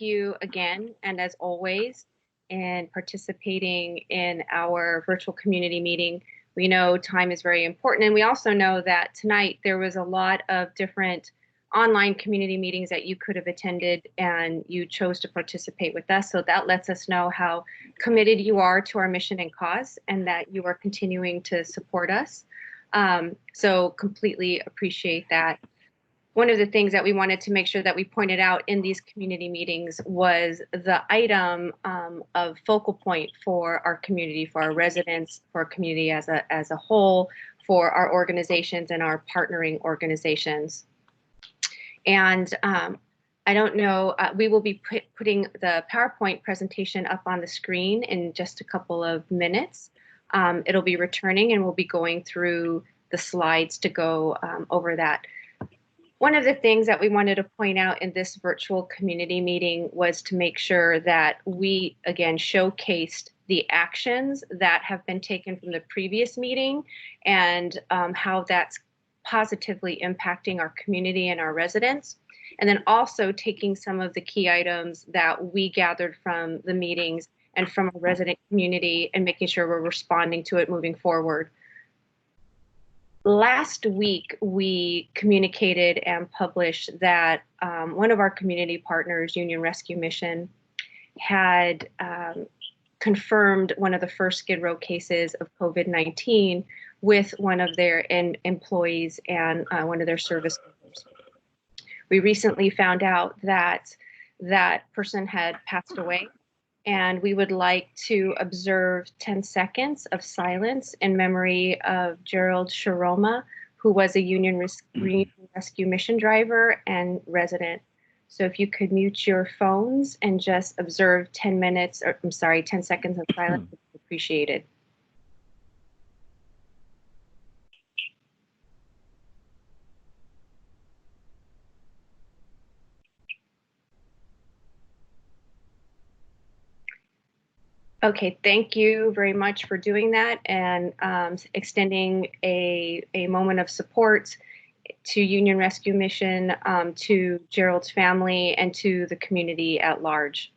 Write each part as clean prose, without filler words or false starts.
thank you again, and as always, in participating in our virtual community meeting. We know time is very important, and we also know that tonight there was a lot of different online community meetings that you could have attended, and you chose to participate with us. So that lets us know how committed you are to our mission and cause, and that you are continuing to support us. So completely appreciate that. One of the things that we wanted to make sure that we pointed out in these community meetings was the item of focal point for our community, for our residents, for our community as a whole, for our organizations and our partnering organizations. And I don't know, we will be putting the PowerPoint presentation up on the screen in just a couple of minutes. It'll be returning, and we'll be going through the slides to go over that. One of the things that we wanted to point out in this virtual community meeting was to make sure that we, again, showcased the actions that have been taken from the previous meeting, and how that's positively impacting our community and our residents. And then also taking some of the key items that we gathered from the meetings and from our resident community, and making sure we're responding to it moving forward. Last week, we communicated and published that one of our community partners, Union Rescue Mission, had confirmed one of the first Skid Row cases of COVID-19 with one of their employees and one of their service members. We recently found out that that person had passed away, and we would like to observe 10 seconds of silence in memory of Gerald Sharoma, who was a Union Rescue Mission driver and resident. So if you could mute your phones and just observe 10 seconds of silence, would be appreciated. Okay, thank you very much for doing that, and extending a moment of support to Union Rescue Mission, to Gerald's family, and to the community at large.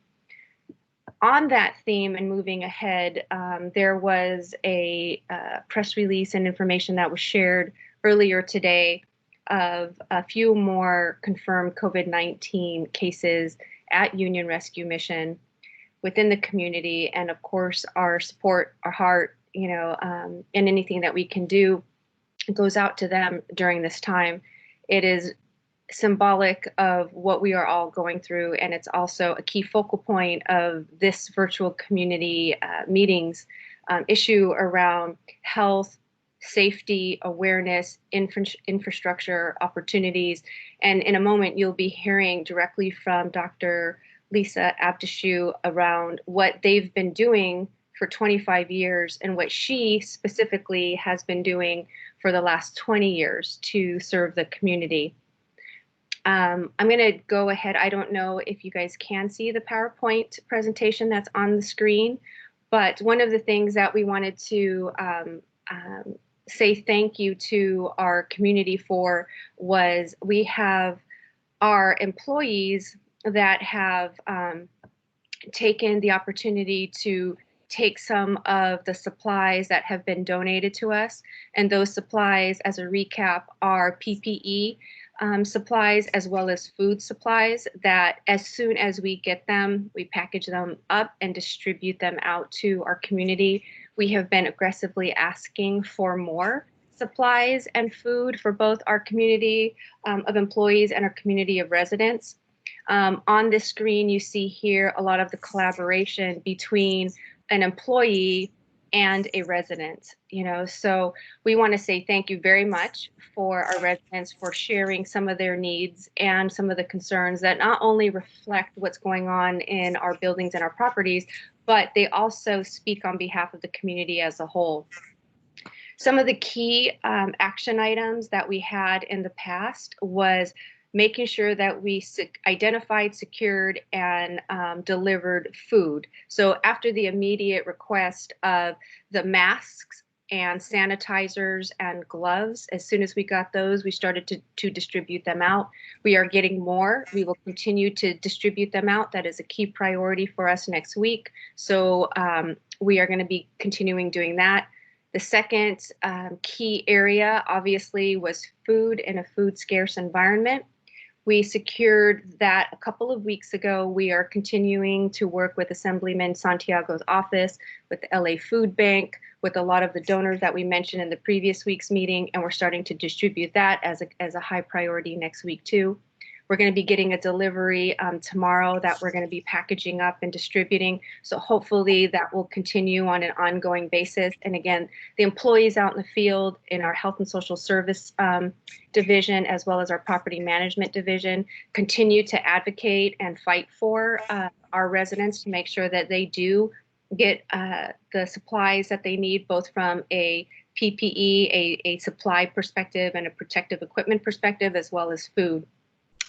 On that theme, and moving ahead, there was a press release and information that was shared earlier today of a few more confirmed COVID-19 cases at Union Rescue Mission within the community. And of course, our support, our heart, and anything that we can do goes out to them during this time. It is symbolic of what we are all going through, and it's also a key focal point of this virtual community meetings issue around health, safety, awareness, infrastructure, opportunities. And in a moment, you'll be hearing directly from Dr. Lisa Abdeshu around what they've been doing for 25 years and what she specifically has been doing for the last 20 years to serve the community. I'm going to go ahead. I don't know if you guys can see the PowerPoint presentation that's on the screen, but one of the things that we wanted to say thank you to our community for was we have our employees that have taken the opportunity to take some of the supplies that have been donated to us. And those supplies, as a recap, are PPE supplies as well as food supplies that as soon as we get them, we package them up and distribute them out to our community. We have been aggressively asking for more supplies and food for both our community of employees and our community of residents. On this screen, you see here a lot of the collaboration between an employee and a resident, so we want to say thank you very much for our residents for sharing some of their needs and some of the concerns that not only reflect what's going on in our buildings and our properties, but they also speak on behalf of the community as a whole. Some of the key action items that we had in the past was making sure that we identified, secured, and delivered food. So after the immediate request of the masks and sanitizers and gloves. As soon as we got those, we started to distribute them out. We are getting more. We will continue to distribute them out. That is a key priority for us next week. So we are going to be continuing doing that. The second key area, obviously, was food in a food scarce environment. We secured that a couple of weeks ago. We are continuing to work with Assemblyman Santiago's office, with the LA Food Bank, with a lot of the donors that we mentioned in the previous week's meeting, and we're starting to distribute that as a high priority next week too. We're going to be getting a delivery tomorrow that we're going to be packaging up and distributing. So hopefully that will continue on an ongoing basis. And again, the employees out in the field in our health and social service division, as well as our property management division, continue to advocate and fight for our residents to make sure that they do get the supplies that they need, both from a PPE, a supply perspective, and a protective equipment perspective, as well as food.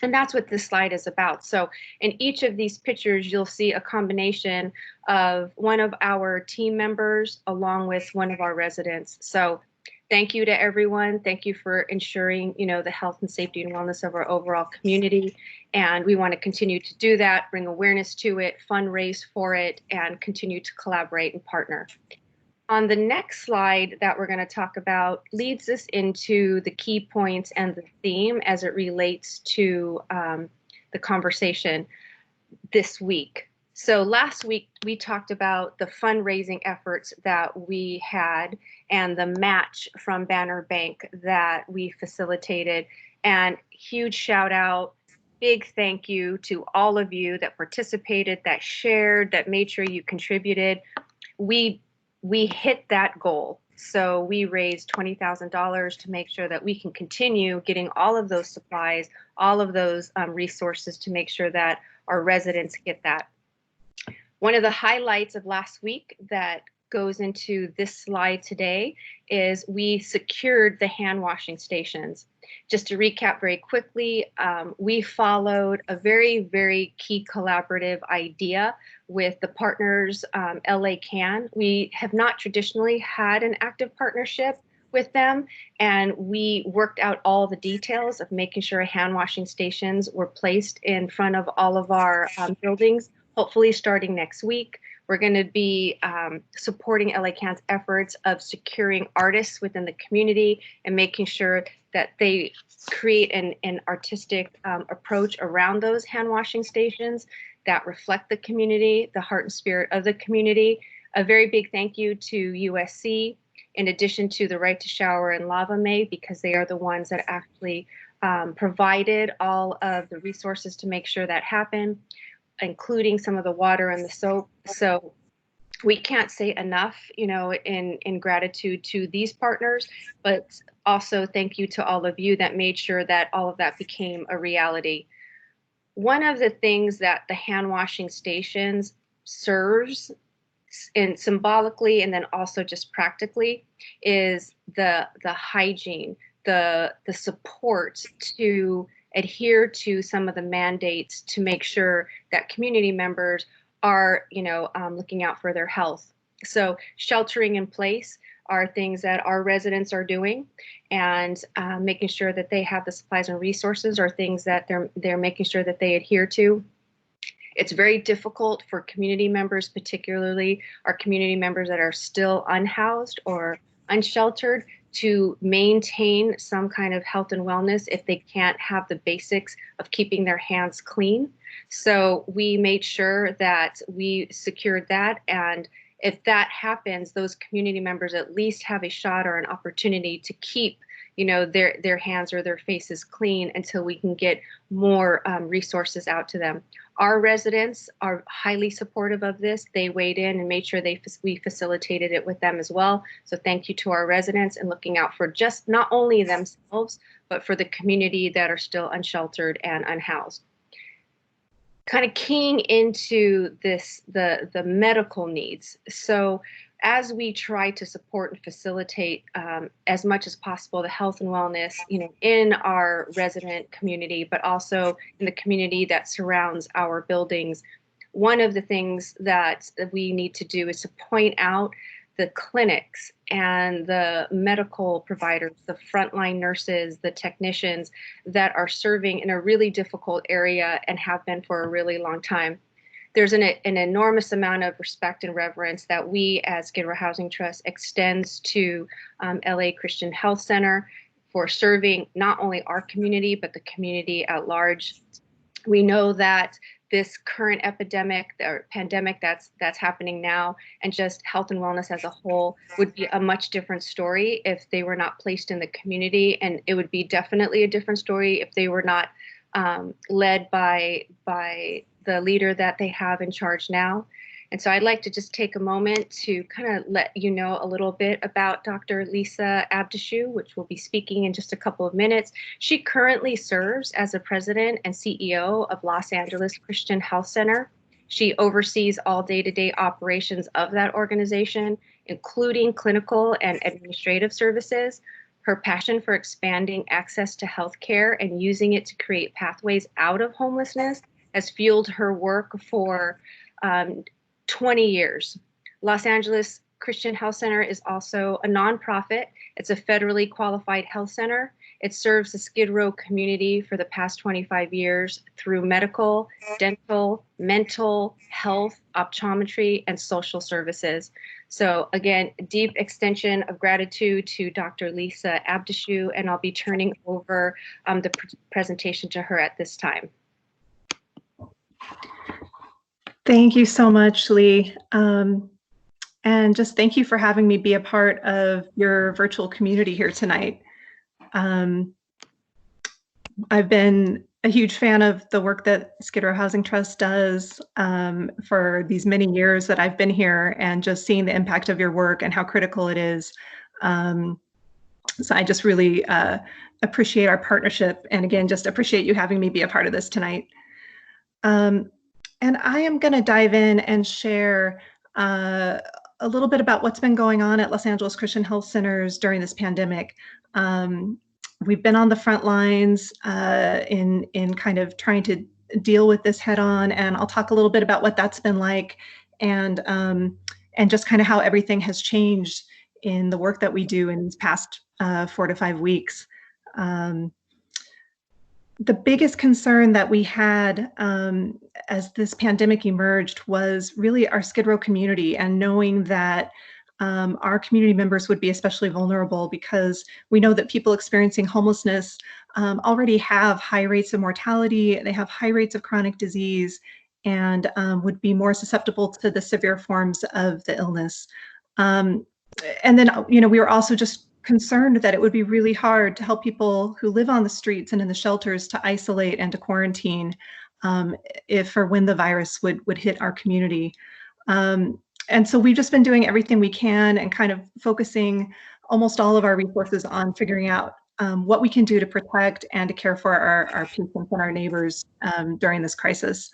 And that's what this slide is about. So in each of these pictures, you'll see a combination of one of our team members along with one of our residents. So thank you to everyone. Thank you for ensuring, the health and safety and wellness of our overall community. And we want to continue to do that, bring awareness to it, fundraise for it, and continue to collaborate and partner. On the next slide that we're going to talk about leads us into the key points and the theme as it relates to the conversation this week. So last week we talked about the fundraising efforts that we had and the match from Banner Bank that we facilitated. And huge shout out, big thank you to all of you that participated, that shared, that made sure you contributed. We hit that goal. So we raised $20,000 to make sure that we can continue getting all of those supplies, all of those resources to make sure that our residents get that. One of the highlights of last week that goes into this slide today is we secured the hand washing stations. Just to recap very quickly, we followed a very, very key collaborative idea with the partners, LA Can. We have not traditionally had an active partnership with them, and we worked out all the details of making sure hand washing stations were placed in front of all of our buildings, hopefully starting next week. We're going to be supporting LA Can's efforts of securing artists within the community and making sure that they create an artistic approach around those hand washing stations that reflect the community, the heart and spirit of the community. A very big thank you to USC, in addition to the Right to Shower and Lava May, because they are the ones that actually provided all of the resources to make sure that happened, including some of the water and the soap. So we can't say enough, in gratitude to these partners, but also thank you to all of you that made sure that all of that became a reality. One of the things that the hand washing stations serves in symbolically and then also just practically is the hygiene, the support to adhere to some of the mandates to make sure that community members are, looking out for their health. So sheltering in place are things that our residents are doing, and making sure that they have the supplies and resources are things that they're making sure that they adhere to. It's very difficult for community members, particularly our community members that are still unhoused or unsheltered, to maintain some kind of health and wellness if they can't have the basics of keeping their hands clean. So we made sure that we secured that, and if that happens, those community members at least have a shot or an opportunity to keep their hands or their faces clean until we can get more resources out to them. Our residents are highly supportive of this. They weighed in and made sure we facilitated it with them as well. So thank you to our residents and looking out for just not only themselves, but for the community that are still unsheltered and unhoused. Kind of keying into this, the medical needs. So as we try to support and facilitate as much as possible the health and wellness, in our resident community, but also in the community that surrounds our buildings, one of the things that we need to do is to point out the clinics and the medical providers, the frontline nurses, the technicians that are serving in a really difficult area and have been for a really long time. There's an enormous amount of respect and reverence that we as Skid Row Housing Trust extends to LA Christian Health Center for serving not only our community, but the community at large. We know that this current epidemic or pandemic that's happening now, and just health and wellness as a whole, would be a much different story if they were not placed in the community, and it would be definitely a different story if they were not led by the leader that they have in charge now. And so I'd like to just take a moment to kind of let you know a little bit about Dr. Lisa Abdeshu, which will be speaking in just a couple of minutes. She currently serves as the president and CEO of Los Angeles Christian Health Center. She oversees all day-to-day operations of that organization, including clinical and administrative services. Her passion for expanding access to healthcare and using it to create pathways out of homelessness has fueled her work for 20 years. Los Angeles Christian Health Center is also a nonprofit. It's a federally qualified health center. It serves the Skid Row community for the past 25 years through medical, dental, mental health, optometry, and social services. So again, deep extension of gratitude to Dr. Lisa Abdeshu, and I'll be turning over the presentation to her at this time. Thank you so much, Lee. And just thank you for having me be a part of your virtual community here tonight. I've been a huge fan of the work that Skid Row Housing Trust does for these many years that I've been here, and just seeing the impact of your work and how critical it is. So I just really appreciate our partnership, and again, just appreciate you having me be a part of this tonight. And I am going to dive in and share a little bit about what's been going on at Los Angeles Christian Health Centers during this pandemic. We've been on the front lines in kind of trying to deal with this head on, and I'll talk a little bit about what that's been like, and just kind of how everything has changed in the work that we do in these past 4 to 5 weeks. The biggest concern that we had as this pandemic emerged was really our Skid Row community, and knowing that our community members would be especially vulnerable, because we know that people experiencing homelessness already have high rates of mortality, they have high rates of chronic disease, and would be more susceptible to the severe forms of the illness. And then, we were also just concerned that it would be really hard to help people who live on the streets and in the shelters to isolate and to quarantine if or when the virus would hit our community. And so we've just been doing everything we can and kind of focusing almost all of our resources on figuring out what we can do to protect and to care for our patients and our neighbors during this crisis.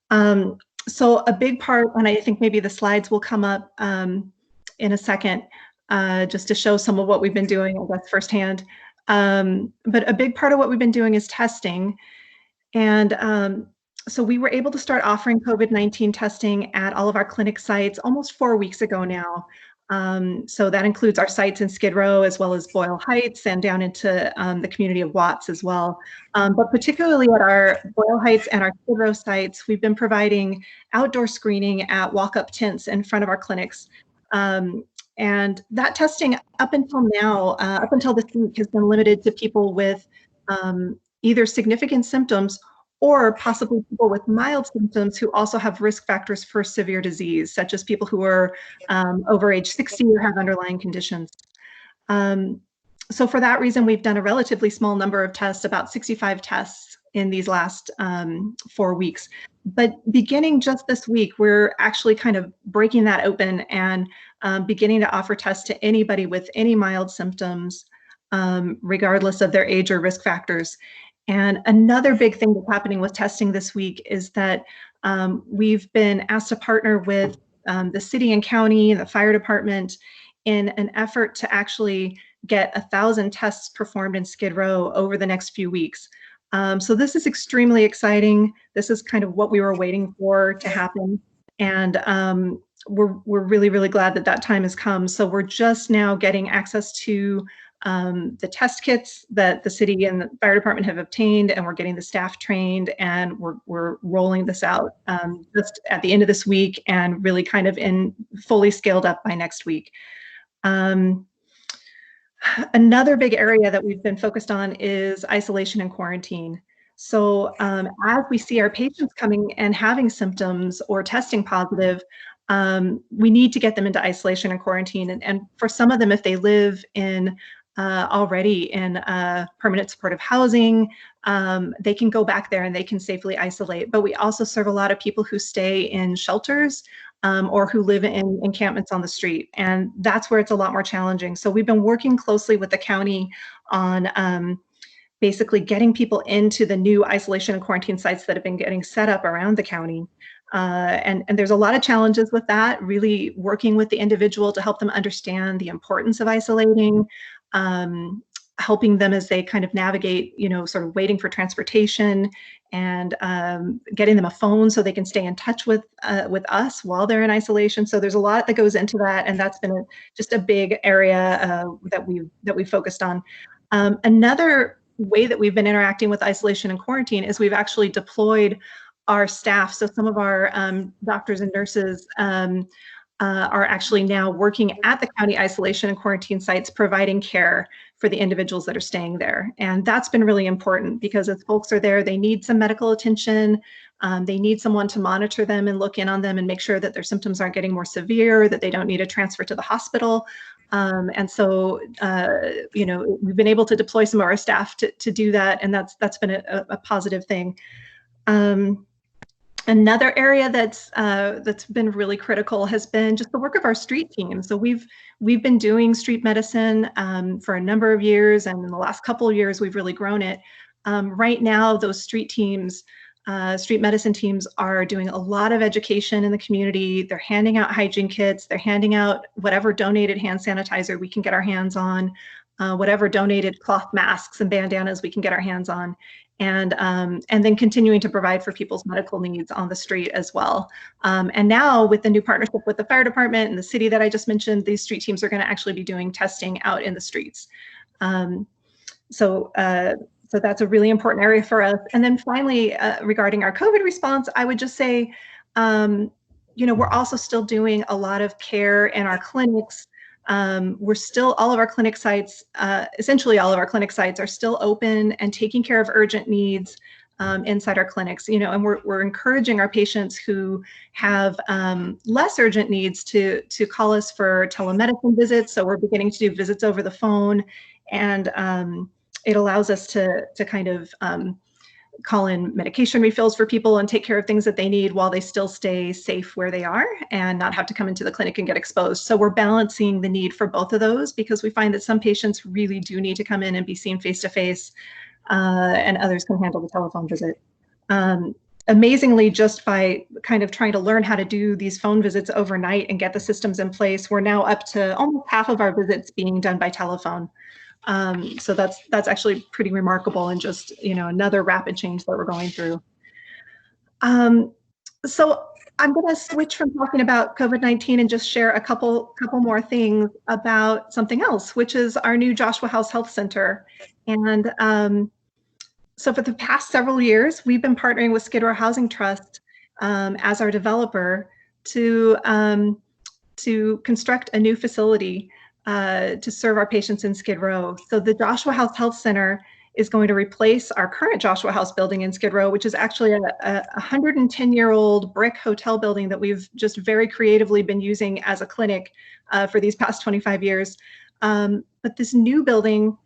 So a big part, and I think maybe the slides will come up in a second, just to show some of what we've been doing, I guess, firsthand. But a big part of what we've been doing is testing. And so we were able to start offering COVID-19 testing at all of our clinic sites almost 4 weeks ago now. So that includes our sites in Skid Row, as well as Boyle Heights, and down into the community of Watts as well. But particularly at our Boyle Heights and our Skid Row sites, we've been providing outdoor screening at walk-up tents in front of our clinics. And that testing up until now, up until this week, has been limited to people with either significant symptoms or possibly people with mild symptoms who also have risk factors for severe disease, such as people who are over age 60 or have underlying conditions. So for that reason, we've done a relatively small number of tests, about 65 tests in these last 4 weeks. But beginning just this week, we're actually kind of breaking that open and beginning to offer tests to anybody with any mild symptoms, regardless of their age or risk factors. And another big thing that's happening with testing this week is that we've been asked to partner with the city and county and the fire department in an effort to actually get 1,000 tests performed in Skid Row over the next few weeks. So this is extremely exciting. This is kind of what we were waiting for to happen. And we're really, really glad that that time has come. So we're just now getting access to the test kits that the city and the fire department have obtained, and we're getting the staff trained, and we're rolling this out just at the end of this week, and really kind of in fully scaled up by next week. Another big area that we've been focused on is isolation and quarantine. So as we see our patients coming and having symptoms or testing positive, we need to get them into isolation and quarantine. And for some of them, if they live in already in permanent supportive housing, they can go back there and they can safely isolate. But we also serve a lot of people who stay in shelters or who live in encampments on the street. And that's where it's a lot more challenging. So we've been working closely with the county on basically getting people into the new isolation and quarantine sites that have been getting set up around the county. And there's a lot of challenges with that, really working with the individual to help them understand the importance of isolating, helping them as they kind of navigate, sort of waiting for transportation, and getting them a phone so they can stay in touch with us while they're in isolation. So there's a lot that goes into that, and that's been just a big area that we've focused on. Another way that we've been interacting with isolation and quarantine is we've actually deployed our staff. So some of our doctors and nurses are actually now working at the county isolation and quarantine sites, providing care for the individuals that are staying there. And that's been really important because as folks are there, they need some medical attention. They need someone to monitor them and look in on them and make sure that their symptoms aren't getting more severe, that they don't need a transfer to the hospital. And so, we've been able to deploy some of our staff to do that, and that's been a positive thing. Another area that's been really critical has been just the work of our street team. So we've been doing street medicine for a number of years, and in the last couple of years, we've really grown it. Right now, those street medicine teams are doing a lot of education in the community. They're handing out hygiene kits. They're handing out whatever donated hand sanitizer we can get our hands on, whatever donated cloth masks and bandanas we can get our hands on. And then continuing to provide for people's medical needs on the street as well. And now with the new partnership with the fire department and the city that I just mentioned, these street teams are going to actually be doing testing out in the streets. So that's a really important area for us. And then finally, regarding our COVID response, I would just say, we're also still doing a lot of care in our clinics. All of our clinic sites, essentially all of our clinic sites are still open and taking care of urgent needs inside our clinics, and we're encouraging our patients who have less urgent needs to call us for telemedicine visits. So we're beginning to do visits over the phone, and it allows us to kind of call in medication refills for people and take care of things that they need while they still stay safe where they are and not have to come into the clinic and get exposed. So we're balancing the need for both of those because we find that some patients really do need to come in and be seen face-to-face, and others can handle the telephone visit. Amazingly, just by kind of trying to learn how to do these phone visits overnight and get the systems in place, we're now up to almost half of our visits being done by telephone. So that's actually pretty remarkable, and just another rapid change that we're going through. So I'm going to switch from talking about COVID-19 and just share a couple more things about something else, which is our new Joshua House Health Center. And so for the past several years, we've been partnering with Skid Row Housing Trust as our developer to construct a new facility to serve our patients in Skid Row. So the Joshua House Health Center is going to replace our current Joshua House building in Skid Row, which is actually a 110-year-old brick hotel building that we've just very creatively been using as a clinic for these past 25 years. But this new building,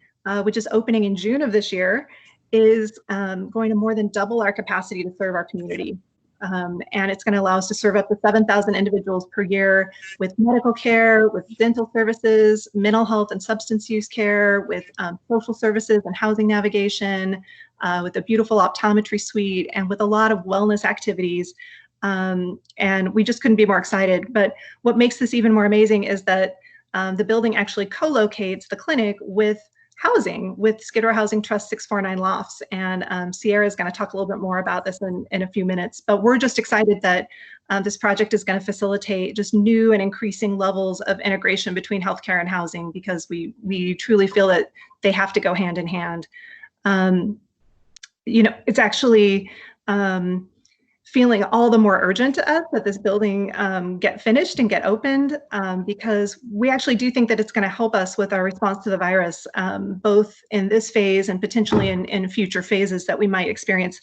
which is opening in June of this year, is going to more than double our capacity to serve our community. And it's going to allow us to serve up to 7,000 individuals per year with medical care, with dental services, mental health and substance use care, with social services and housing navigation, with a beautiful optometry suite, and with a lot of wellness activities. And we just couldn't be more excited. But what makes this even more amazing is that the building actually co-locates the clinic with housing, with Skid Row Housing Trust 649 Lofts. And Sierra is going to talk a little bit more about this in a few minutes. But we're just excited that This project is going to facilitate just new and increasing levels of integration between healthcare and housing, because we truly feel that they have to go hand in hand. It's actually feeling all the more urgent to us that this building get finished and get opened, because we actually do think that it's going to help us with our response to the virus, both in this phase and potentially in future phases that we might experience.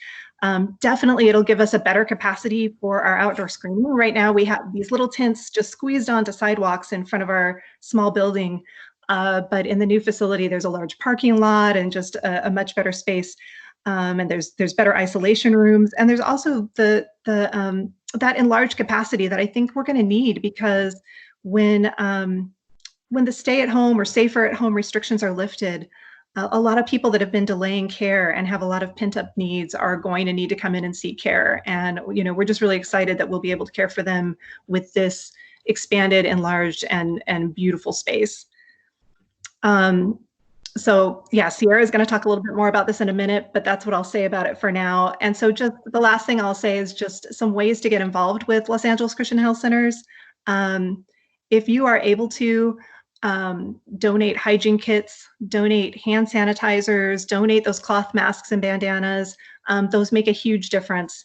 Definitely, it'll give us a better capacity for our outdoor screening. Right now, we have these little tents just squeezed onto sidewalks in front of our small building. But in the new facility, there's a large parking lot and just a much better space. And there's better isolation rooms, and there's also that enlarged capacity that I think we're going to need, because when the stay-at-home or safer-at-home restrictions are lifted, a lot of people that have been delaying care and have a lot of pent-up needs are going to need to come in and seek care. And we're just really excited that we'll be able to care for them with this expanded, enlarged, and beautiful space. So yeah, Sierra is going to talk a little bit more about this in a minute, but that's what I'll say about it for now. And so just the last thing I'll say is just some ways to get involved with Los Angeles Christian Health Centers. If you are able to, donate hygiene kits, donate hand sanitizers, donate those cloth masks and bandanas. Those make a huge difference.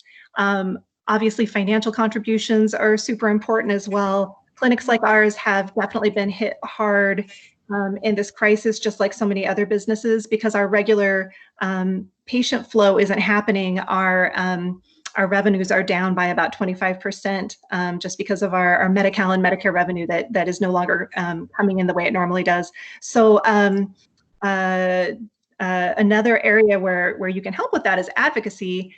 Obviously, financial contributions are super important as well. Clinics like ours have definitely been hit hard in this crisis, just like so many other businesses, because our regular patient flow isn't happening. Our revenues are down by about 25%, just because of our Medi-Cal and Medicare revenue that is no longer coming in the way it normally does. So another area where you can help with that is advocacy.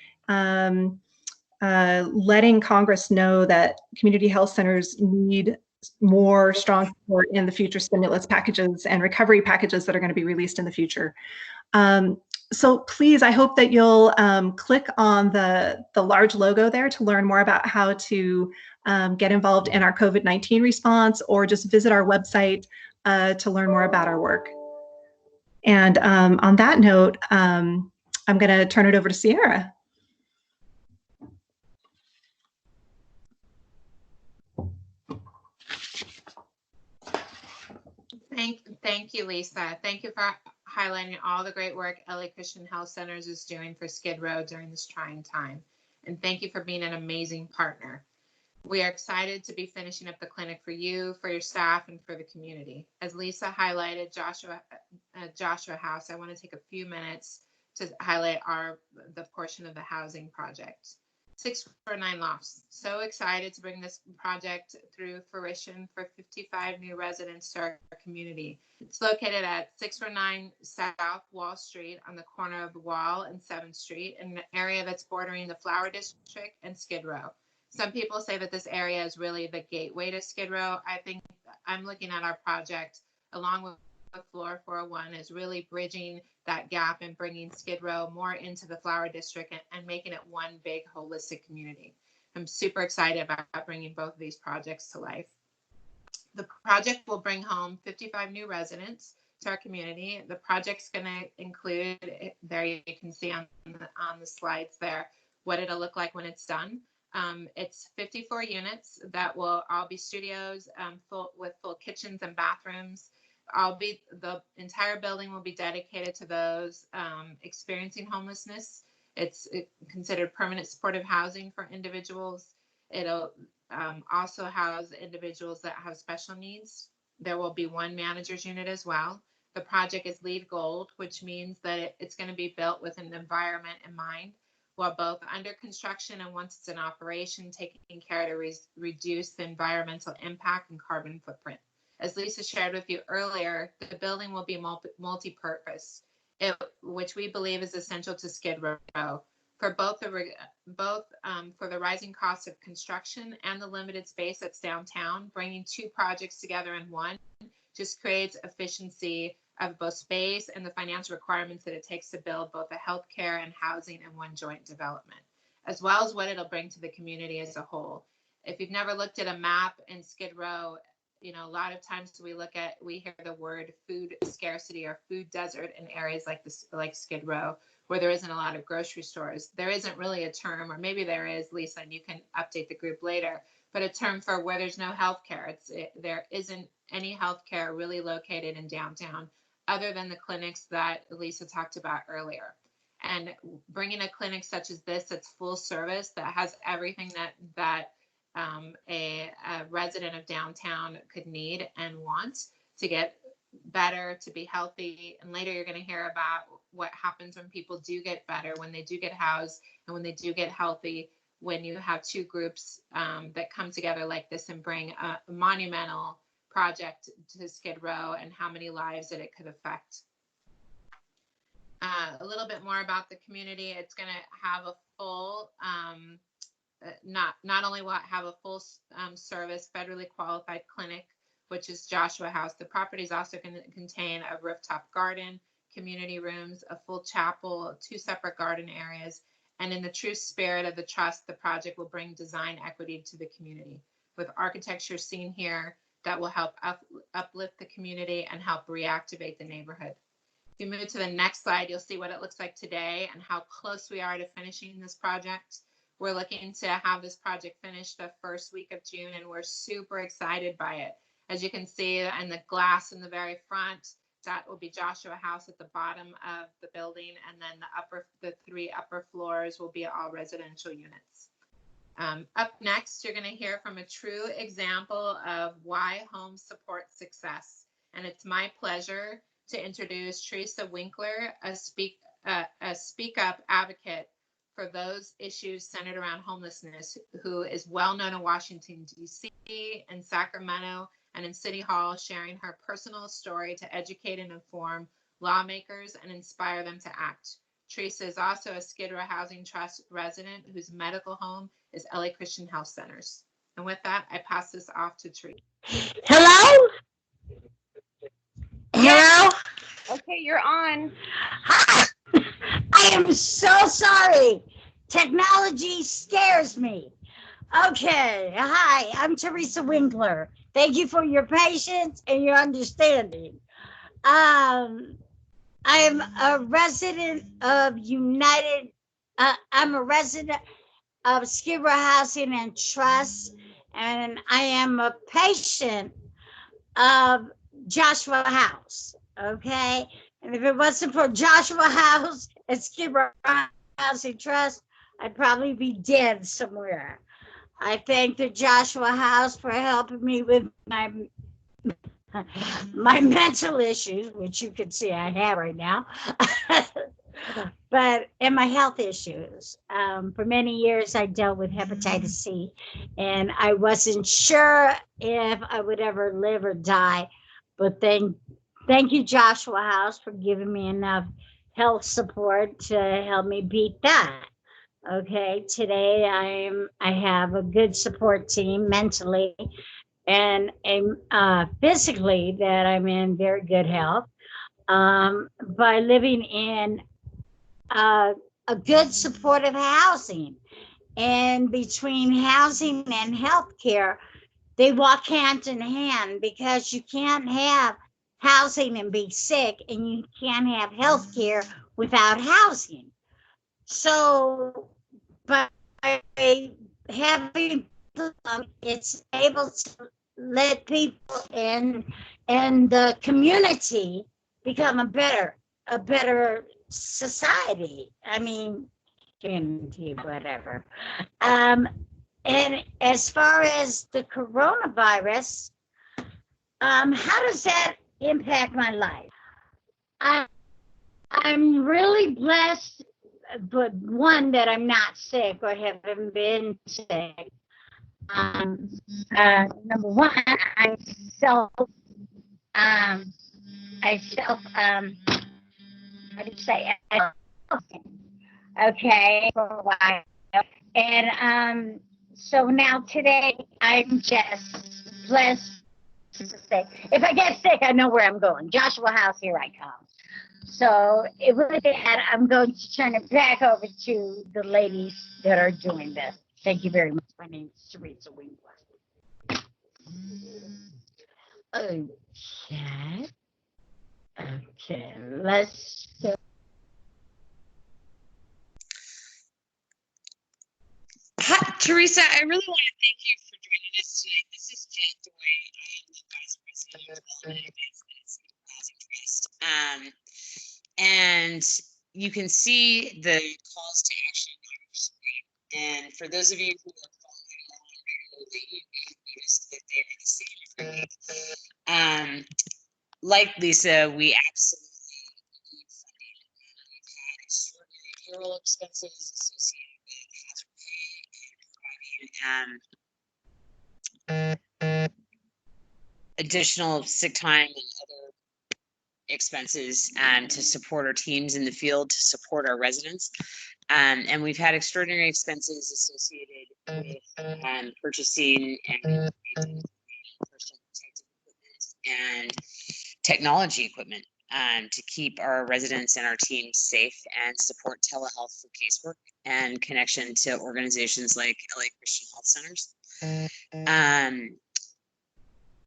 Letting Congress know that community health centers need more strong support in the future stimulus packages and recovery packages that are going to be released in the future. So please, I hope that you'll click on the large logo there to learn more about how to get involved in our COVID-19 response, or just visit our website to learn more about our work. And on that note, I'm going to turn it over to Sierra. Thank you, Lisa. Thank you for highlighting all the great work LA Christian Health Centers is doing for Skid Row during this trying time. And thank you for being an amazing partner. We are excited to be finishing up the clinic for you, for your staff, and for the community. As Lisa highlighted Joshua House, I want to take a few minutes to highlight the portion of the housing project. 649 Lofts. So excited to bring this project through fruition for 55 new residents to our community. It's located at 649 South Wall Street on the corner of Wall and 7th Street, in an area that's bordering the Flower District and Skid Row. Some people say that this area is really the gateway to Skid Row. I think I'm looking at our project along with Floor 401 is really bridging that gap and bringing Skid Row more into the Flower District and making it one big holistic community. I'm super excited about bringing both of these projects to life. The project will bring home 55 new residents to our community. The project's going to include, there you can see on the slides there, what it'll look like when it's done. It's 54 units that will all be studios with full kitchens and bathrooms. The entire building will be dedicated to those experiencing homelessness. It's considered permanent supportive housing for individuals. It'll also house individuals that have special needs. There will be one manager's unit as well. The project is LEED Gold, which means that it's going to be built with an environment in mind, while both under construction and once it's in operation, taking care to reduce the environmental impact and carbon footprint. As Lisa shared with you earlier, the building will be multi-purpose, which we believe is essential to Skid Row. For for the rising costs of construction and the limited space that's downtown, bringing two projects together in one just creates efficiency of both space and the financial requirements that it takes to build both the healthcare and housing in one joint development, as well as what it'll bring to the community as a whole. If you've never looked at a map in Skid Row, a lot of times we hear the word food scarcity or food desert in areas like Skid Row. where there isn't a lot of grocery stores. There isn't really a term, or maybe there is, Lisa, and you can update the group later, but a term for where there's no healthcare. There isn't any healthcare really located in downtown other than the clinics that Lisa talked about earlier. And bringing a clinic such as this that's full service, that has everything that a resident of downtown could need and want to get better, to be healthy. And later you're going to hear about what happens when people do get better, when they do get housed, and when they do get healthy, when you have two groups that come together like this and bring a monumental project to Skid Row, and how many lives that it could affect. A little bit more about the community. It's going to have a full, not only will it have a full service, federally qualified clinic, which is Joshua House. The property is also going to contain a rooftop garden, community rooms, a full chapel, 2 separate garden areas. And in the true spirit of the trust, the project will bring design equity to the community, with architecture seen here that will help uplift the community and help reactivate the neighborhood. If you move to the next slide, you'll see what it looks like today and how close we are to finishing this project. We're looking to have this project finished the first week of June, and we're super excited by it. As you can see, and the glass in the very front, that will be Joshua House at the bottom of the building, and then the 3 upper floors will be all residential units. Up next, you're going to hear from a true example of why homes support success. And it's my pleasure to introduce Teresa Winkler, a Speak Up advocate for those issues centered around homelessness, who is well known in Washington, D.C., in Sacramento, and in City Hall, sharing her personal story to educate and inform lawmakers and inspire them to act. Teresa is also a Skid Row Housing Trust resident whose medical home is LA Christian Health Centers. And with that, I pass this off to Teresa. Hello? Hello? Okay, you're on. Hi. I am so sorry. Technology scares me. Okay. Hi, I'm Teresa Winkler. Thank you for your patience and your understanding. I am a resident of I'm a resident of Skid Row Housing and Trust, and I am a patient of Joshua House, okay? And if it wasn't for Joshua House and Skid Row Housing Trust, I'd probably be dead somewhere. I thank the Joshua House for helping me with my mental issues, which you can see I have right now, and my health issues. For many years, I dealt with hepatitis C, and I wasn't sure if I would ever live or die. But thank you, Joshua House, for giving me enough health support to help me beat that. Okay, today I have a good support team mentally and physically, that I'm in very good health, by living in a good supportive housing. And between housing and healthcare, they walk hand in hand, because you can't have housing and be sick, and you can't have healthcare without housing. So by having it's able to let people in and the community become a better society. I mean, community, whatever. And as far as the coronavirus, how does that impact my life? I'm really blessed, but one, that I'm not sick or haven't been sick. Number one, I self, how do you say, okay, for a while. And so now today, I'm just blessed to say, if I get sick, I know where I'm going. Joshua House, here I come. So with that, I'm going to turn it back over to the ladies that are doing this. Thank you very much. My name is Teresa Winkler. Okay, let's go. Hi, Teresa, I really want to thank you for joining us tonight. This is Jet Doy. I am the Vice President of Development Advancement at City Housing Trust. And you can see the calls to action on your screen. And for those of you who are following along regularly, you may have noticed that they are the same for me. Like Lisa, we absolutely need funding. We've had extraordinary payroll expenses associated with hazard pay and providing additional sick time and other expenses to support our teams in the field, to support our residents. And we've had extraordinary expenses associated with purchasing and personal protective equipment and technology equipment to keep our residents and our teams safe and support telehealth for casework and connection to organizations like LA Christian Health Centers.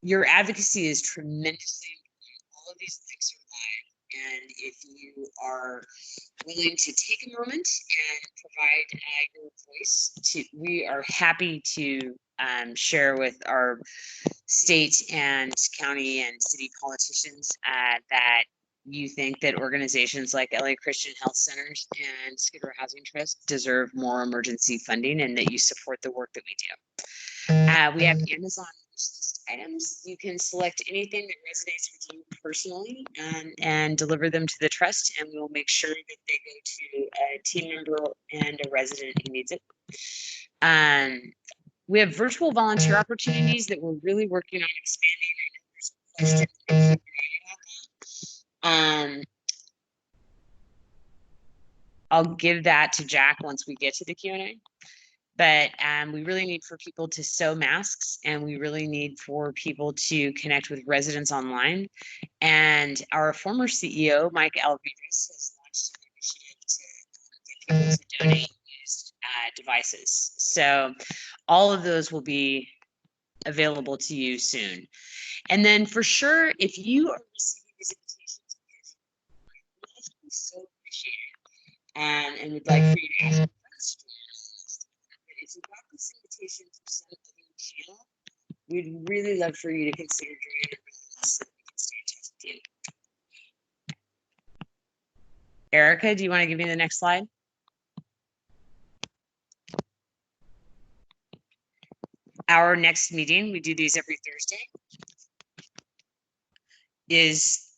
Your advocacy is tremendously important. All of these links are live, and if you are willing to take a moment and provide your voice, we are happy to share with our state and county and city politicians that you think that organizations like LA Christian Health Centers and Skid Row Housing Trust deserve more emergency funding, and that you support the work that we do. We have Amazon items. You can select anything that resonates with you personally and deliver them to the trust, and we will make sure that they go to a team member and a resident who needs it. We have virtual volunteer opportunities that we're really working on expanding. I know there's a question about that. I'll give that to Jack once we get to the Q&A. But we really need for people to sew masks, and we really need for people to connect with residents online. And our former CEO, Mike Alvarez, has launched an initiative to get people to donate used devices. So all of those will be available to you soon. And then for sure, if you are receiving these invitations, we so appreciate it. And we'd like for you to ask friends to join us. If you got this invitation through some other channel, we'd really love for you to consider joining us so that we can stay in touch with you. Erica, do you want to give me the next slide? Our next meeting, we do these every Thursday, is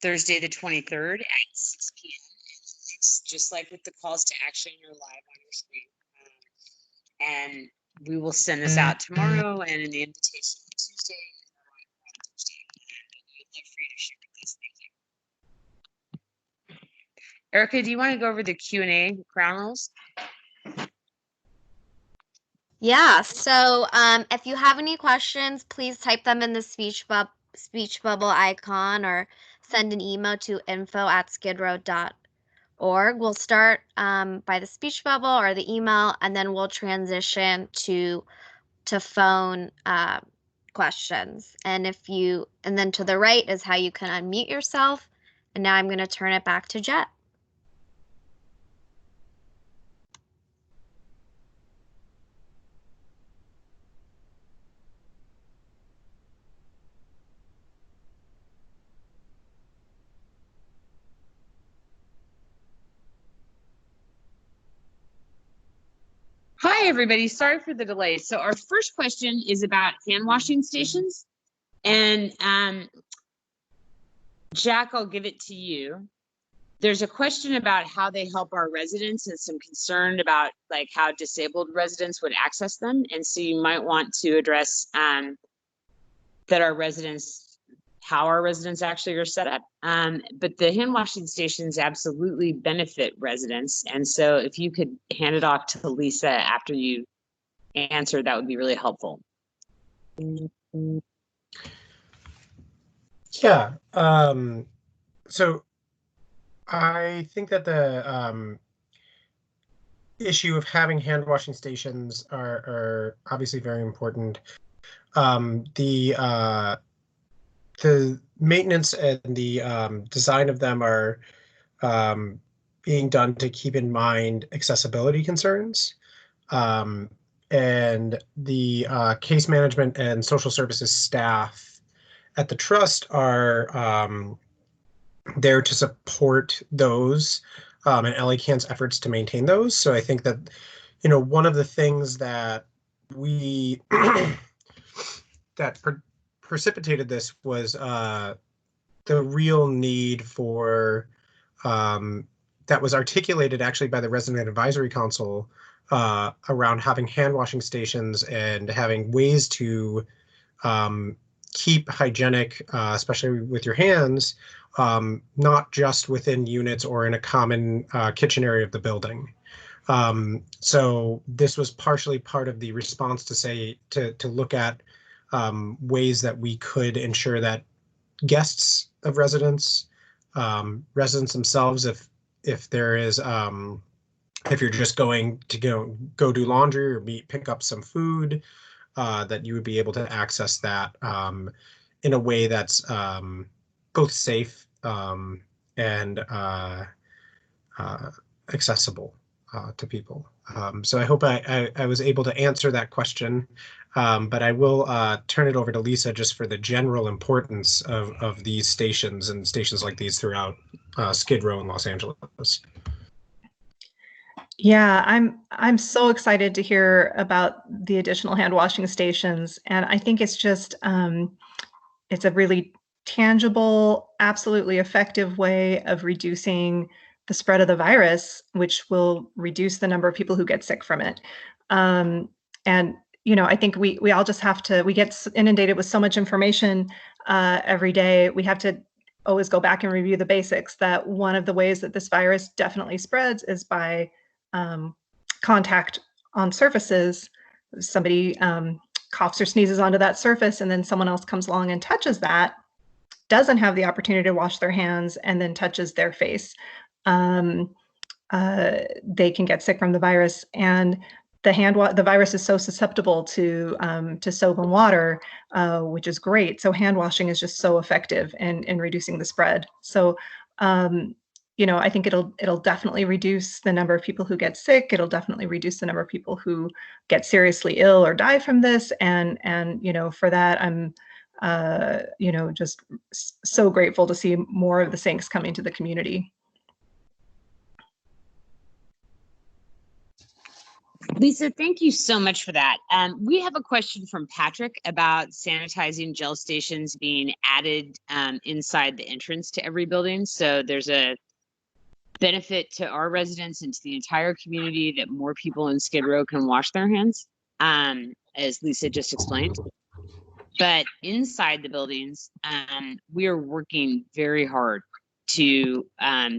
Thursday the 23rd at 6 p.m. And it's just like with the calls to action, are live on your screen. And we will send this out tomorrow and in the invitation on Tuesday and on Thursday. And we'd love for you to share with us. Thank you. Erica, do you want to go over the Q&A ground rules? Yeah, so if you have any questions, please type them in the speech bubble icon or send an email to info@skidrow.org. We'll start by the speech bubble or the email, and then we'll transition to phone questions. And then to the right is how you can unmute yourself. And now I'm going to turn it back to Jet. Hi, everybody. Sorry for the delay. So our first question is about hand washing stations. And Jack, I'll give it to you. There's a question about how they help our residents and some concern about like how disabled residents would access them. And so you might want to address how our residents actually are set up. But the hand washing stations absolutely benefit residents. And so if you could hand it off to Lisa after you answer, that would be really helpful. Yeah. So I think that the issue of having hand washing stations are obviously very important. The maintenance and the design of them are being done to keep in mind accessibility concerns. and the case management and social services staff at the trust are there to support those and LA-CAN's efforts to maintain those. So I think that, one of the things that we that precipitated this was the real need for that was articulated actually by the Resident Advisory Council around having hand washing stations and having ways to keep hygienic, especially with your hands, not just within units or in a common kitchen area of the building. So this was partially part of the response to look at ways that we could ensure that guests of residents, residents themselves, if there is if you're just going to go do laundry or pick up some food, that you would be able to access that in a way that's both safe and accessible to people. So I hope I was able to answer that question, but I will turn it over to Lisa just for the general importance of these stations and stations like these throughout Skid Row in Los Angeles. Yeah, I'm so excited to hear about the additional hand washing stations, and I think it's just it's a really tangible, absolutely effective way of reducing the spread of the virus, which will reduce the number of people who get sick from it. And I think we all just have to. We get inundated with so much information every day. We have to always go back and review the basics. That one of the ways that this virus definitely spreads is by contact on surfaces. Somebody coughs or sneezes onto that surface, and then someone else comes along and touches that, doesn't have the opportunity to wash their hands, and then touches their face. They can get sick from the virus. And the virus is so susceptible to soap and water, which is great. So hand washing is just so effective in reducing the spread. So I think it'll definitely reduce the number of people who get sick. It'll definitely reduce the number of people who get seriously ill or die from this. And for that, I'm just so grateful to see more of the sinks coming to the community. Lisa, thank you so much for that. We have a question from Patrick about sanitizing gel stations being added inside the entrance to every building. So there's a benefit to our residents and to the entire community that more people in Skid Row can wash their hands, as Lisa just explained. But inside the buildings, we are working very hard to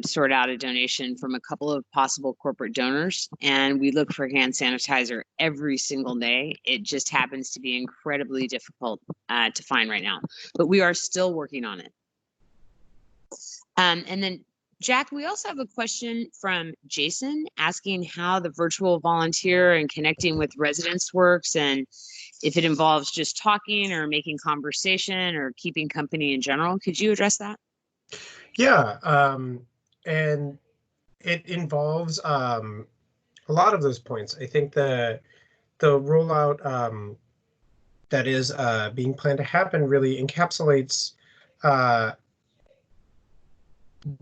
sort out a donation from a couple of possible corporate donors. And we look for hand sanitizer every single day. It just happens to be incredibly difficult to find right now, but we are still working on it. And then Jack, we also have a question from Jason asking how the virtual volunteer and connecting with residents works, and if it involves just talking or making conversation or keeping company in general. Could you address that? Yeah, and it involves a lot of those points. I think the rollout that is being planned to happen really encapsulates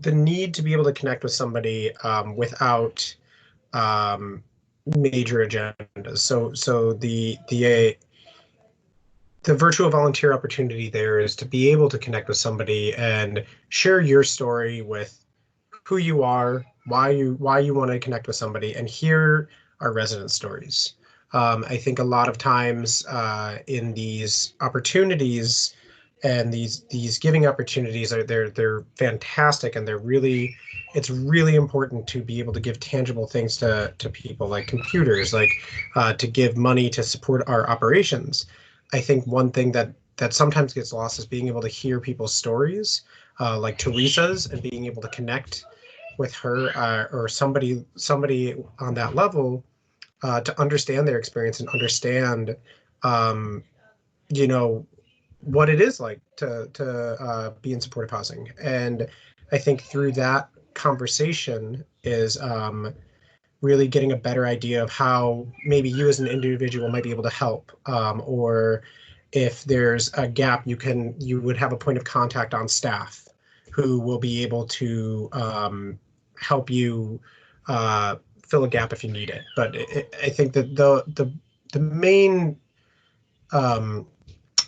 the need to be able to connect with somebody without major agendas. So the virtual volunteer opportunity there is to be able to connect with somebody and share your story with who you are, why you want to connect with somebody, and hear our resident stories. I think a lot of times in these opportunities and these giving opportunities they're fantastic, and it's really important to be able to give tangible things to people, like computers, like to give money to support our operations. I think one thing that sometimes gets lost is being able to hear people's stories, like Teresa's, and being able to connect with her or somebody on that level to understand their experience and understand, what it is like to be in supportive housing. And I think through that conversation is really getting a better idea of how maybe you as an individual might be able to help, or if there's a gap, you would have a point of contact on staff who will be able to help you fill a gap if you need it. But I think that the main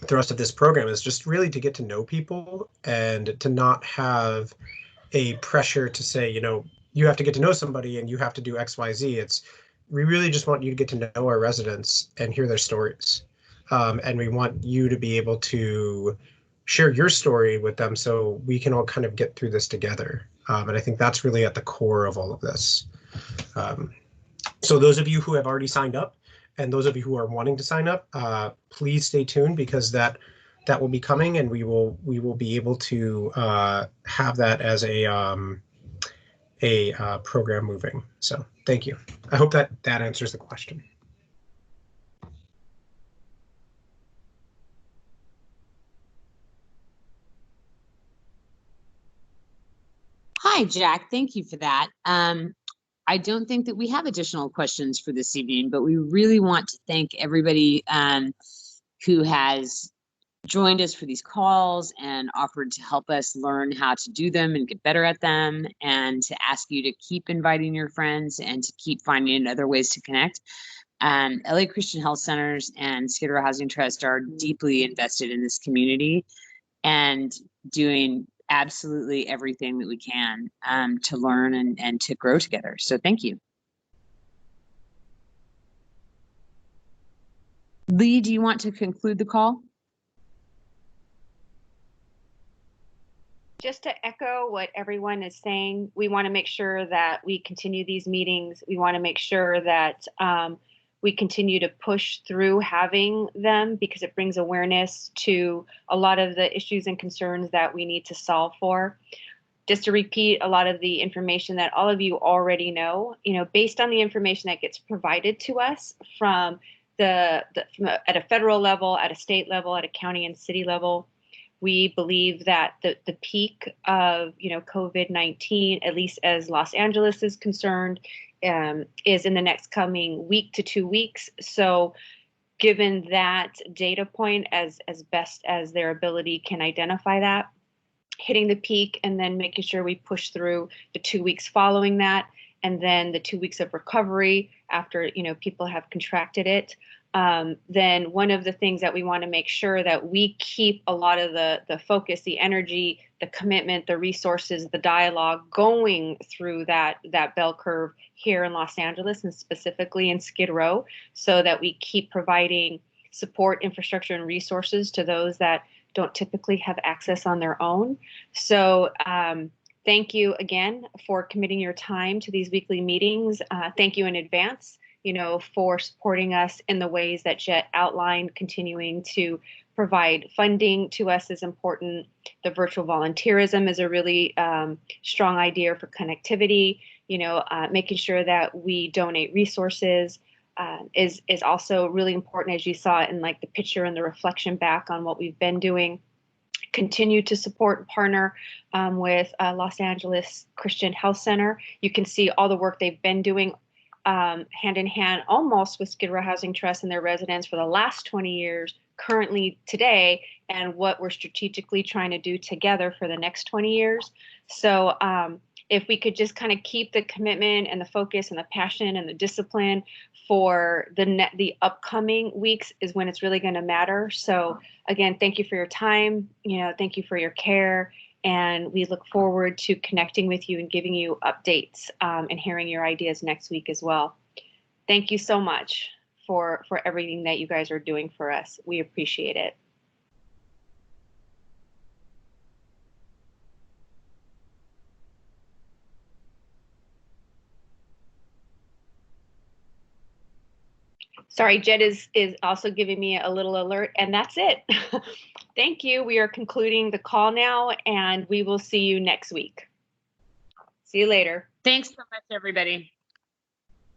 thrust of this program is just really to get to know people and to not have a pressure to say, you have to get to know somebody and you have to do X, Y, Z. We really just want you to get to know our residents and hear their stories. And we want you to be able to share your story with them so we can all kind of get through this together. And I think that's really at the core of all of this. So those of you who have already signed up and those of you who are wanting to sign up, please stay tuned, because that will be coming, and we will be able to have that as a program moving. So thank you. I hope that answers the question. Hi, Jack. Thank you for that. I don't think that we have additional questions for this evening, but we really want to thank everybody who has joined us for these calls and offered to help us learn how to do them and get better at them, and to ask you to keep inviting your friends and to keep finding other ways to connect. LA Christian Health Centers and Skid Row Housing Trust are deeply invested in this community and doing absolutely everything that we can to learn and to grow together. So thank you. Lee, do you want to conclude the call? Just to echo what everyone is saying, we want to make sure that we continue these meetings. We want to make sure that we continue to push through having them, because it brings awareness to a lot of the issues and concerns that we need to solve for. Just to repeat a lot of the information that all of you already know, based on the information that gets provided to us from at a federal level, at a state level, at a county and city level, we believe that the peak of COVID-19, at least as Los Angeles is concerned, is in the next coming week to 2 weeks. So given that data point, as best as their ability can identify that, hitting the peak and then making sure we push through the 2 weeks following that, and then the 2 weeks of recovery after people have contracted it, then one of the things that we want to make sure that we keep a lot of the focus, the energy, the commitment, the resources, the dialogue going through that bell curve here in Los Angeles, and specifically in Skid Row, so that we keep providing support, infrastructure, and resources to those that don't typically have access on their own. So thank you again for committing your time to these weekly meetings. Thank you in advance, for supporting us in the ways that Jet outlined. Continuing to provide funding to us is important. The virtual volunteerism is a really strong idea for connectivity. Making sure that we donate resources is also really important, as you saw in the picture and the reflection back on what we've been doing. Continue to support and partner with Los Angeles Christian Health Center. You can see all the work they've been doing hand in hand almost with Skid Row Housing Trust and their residents for the last 20 years, currently today, and what we're strategically trying to do together for the next 20 years. So if we could just kind of keep the commitment and the focus and the passion and the discipline for the upcoming weeks is when it's really going to matter. So again, thank you for your time. Thank you for your care. And we look forward to connecting with you and giving you updates and hearing your ideas next week as well. Thank you so much for everything that you guys are doing for us. We appreciate it. Sorry, Jet is also giving me a little alert, and that's it. Thank you. We are concluding the call now, and we will see you next week. See you later. Thanks so much, everybody.